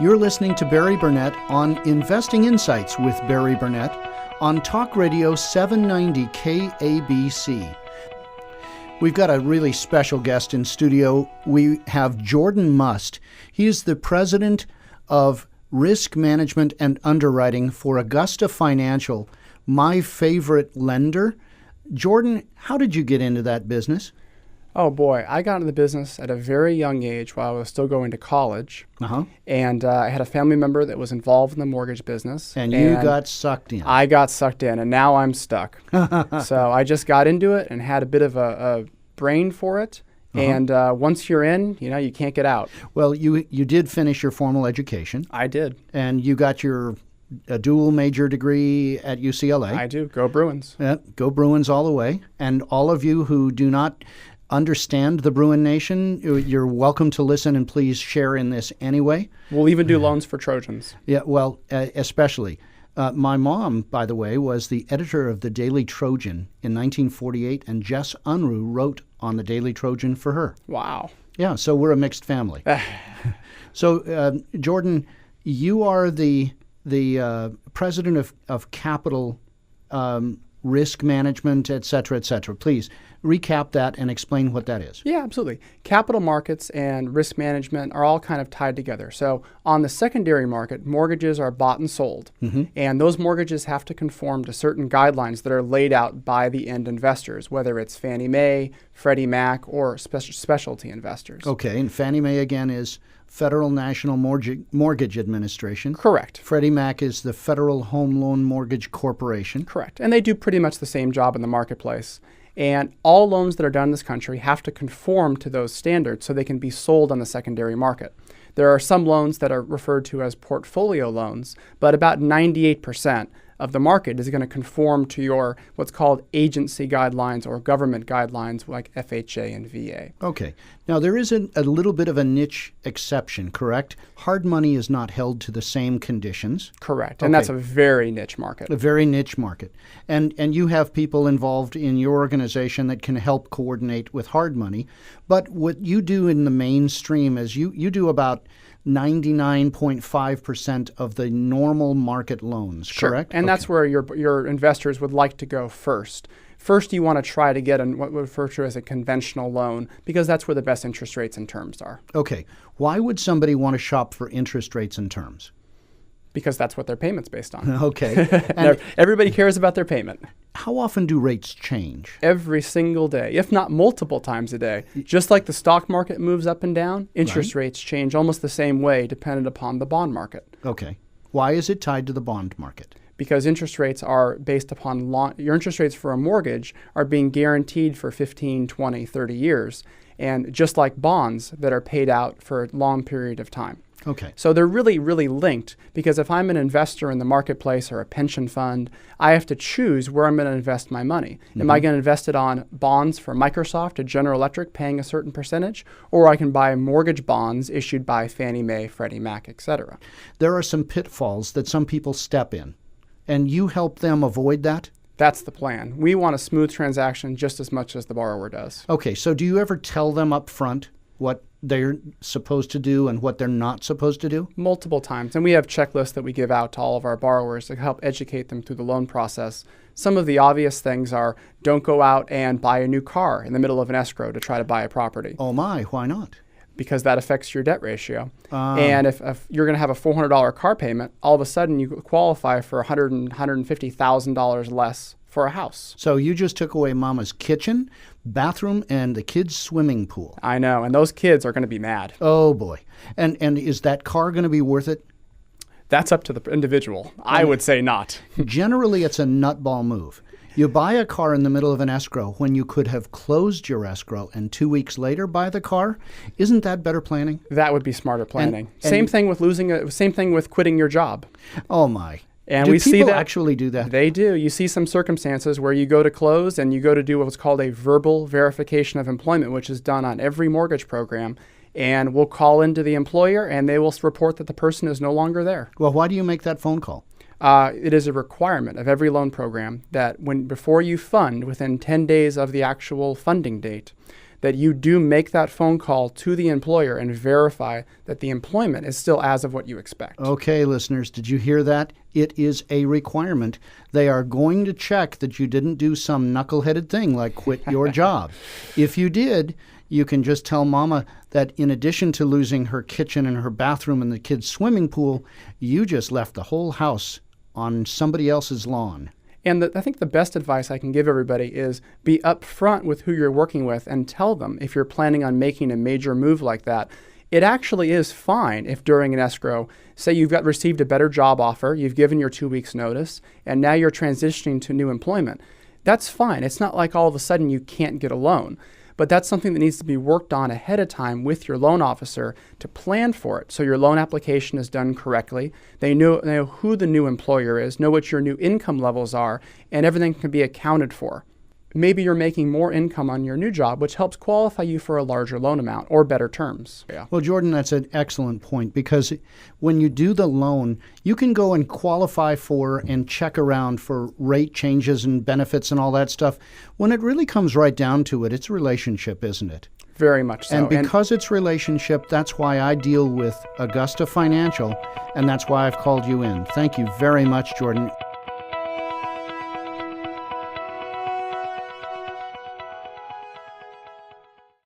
You're listening to Barry Burnett on Investing Insights with Barry Burnett on Talk Radio 790 KABC. We've got a really special guest in studio. We have Jordan Must. He's the president of Risk Management and Underwriting for Augusta Financial, my favorite lender. Jordan, how did you get into that business? Oh boy, I got into the business at a very young age while I was still going to college. And I had a family member that was involved in the mortgage business. And you got sucked in. I got sucked in, and now I'm stuck. So I just got into it and had a bit of a brain for it. And once you're in, you can't get out. Well, you did finish your formal education. I did. And you got your dual major degree at UCLA. I do. Go Bruins. Go Bruins all the way. And all of you who do not understand the Bruin Nation, you're welcome to listen and please share in this anyway. We'll even do loans for Trojans. Yeah, well, especially. My mom, by the way, was the editor of the Daily Trojan in 1948, and Jess Unruh wrote on the Daily Trojan for her. Wow. Yeah, so we're a mixed family. So, Jordan, you are the president of Capital Risk Management, et cetera, et cetera. Please recap that and explain what that is. Yeah, absolutely. Capital markets and risk management are all kind of tied together. So on the secondary market, mortgages are bought and sold. And those mortgages have to conform to certain guidelines that are laid out by the end investors, whether it's Fannie Mae, Freddie Mac, or specialty investors. Okay, and Fannie Mae, again, is Federal National Mortgage Administration. Correct. Freddie Mac is the Federal Home Loan Mortgage Corporation. Correct. And they do pretty much the same job in the marketplace. And all loans that are done in this country have to conform to those standards so they can be sold on the secondary market. There are some loans that are referred to as portfolio loans, but about 98% of the market is going to conform to your what's called agency guidelines or government guidelines like FHA and VA. Okay. Now, there is a little bit of a niche exception, correct? Hard money is not held to the same conditions. Correct. And that's a very niche market. A very niche market. And you have people involved in your organization that can help coordinate with hard money. But what you do in the mainstream is you do about 99.5% of the normal market loans, correct? And that's where your investors would like to go first. First, you want to try to get what we refer to as a conventional loan because that's where the best interest rates and terms are. Okay. Why would somebody want to shop for interest rates and terms? Because that's what their payment's based on. Okay. And everybody cares about their payment. How often do rates change? Every single day, if not multiple times a day. Just like the stock market moves up and down, interest rates change almost the same way dependent upon the bond market. Okay. Why is it tied to the bond market? Because interest rates are based upon your interest rates for a mortgage are being guaranteed for 15, 20, 30 years. And just like bonds that are paid out for a long period of time. Okay. So they're really, really linked because if I'm an investor in the marketplace or a pension fund, I have to choose where I'm going to invest my money. Am I going to invest it on bonds for Microsoft or General Electric paying a certain percentage? Or I can buy mortgage bonds issued by Fannie Mae, Freddie Mac, et cetera. There are some pitfalls that some people step in, and you help them avoid that? That's the plan. We want a smooth transaction just as much as the borrower does. Okay, so do you ever tell them up front what they're supposed to do and what they're not supposed to do? Multiple times. And we have checklists that we give out to all of our borrowers to help educate them through the loan process. Some of the obvious things are don't go out and buy a new car in the middle of an escrow to try to buy a property. Oh my, why not? Because that affects your debt ratio. And if you're going to have a $400 car payment, all of a sudden you qualify for $150,000 less for a house. So you just took away mama's kitchen, bathroom, and the kids' swimming pool. I know, and those kids are going to be mad. Oh boy. And is that car going to be worth it? That's up to the individual. I would say not. Generally, it's a nutball move. You buy a car in the middle of an escrow when you could have closed your escrow and 2 weeks later buy the car. Isn't that better planning? That would be smarter planning. Same thing with quitting your job. Oh my. And do we people see that actually do that? They do. You see some circumstances where you go to close and you go to do what's called a verbal verification of employment, which is done on every mortgage program. And we'll call into the employer and they will report that the person is no longer there. Well, why do you make that phone call? It is a requirement of every loan program that before you fund within 10 days of the actual funding date, that you do make that phone call to the employer and verify that the employment is still as of what you expect. Okay, listeners, did you hear that? It is a requirement. They are going to check that you didn't do some knuckleheaded thing like quit your job. If you did, you can just tell Mama that in addition to losing her kitchen and her bathroom and the kids' swimming pool, you just left the whole house on somebody else's lawn. And I think the best advice I can give everybody is be upfront with who you're working with and tell them if you're planning on making a major move like that. It actually is fine if during an escrow, say you've received a better job offer, you've given your 2 weeks notice, and now you're transitioning to new employment. That's fine. It's not like all of a sudden you can't get a loan. But that's something that needs to be worked on ahead of time with your loan officer to plan for it. So your loan application is done correctly. They know who the new employer is, know what your new income levels are, and everything can be accounted for. Maybe you're making more income on your new job, which helps qualify you for a larger loan amount or better terms. Yeah. Well, Jordan, that's an excellent point, because when you do the loan, you can go and qualify for and check around for rate changes and benefits and all that stuff. When it really comes right down to it, it's a relationship, isn't it? Very much so. And because it's relationship, that's why I deal with Augusta Financial, and that's why I've called you in. Thank you very much, Jordan.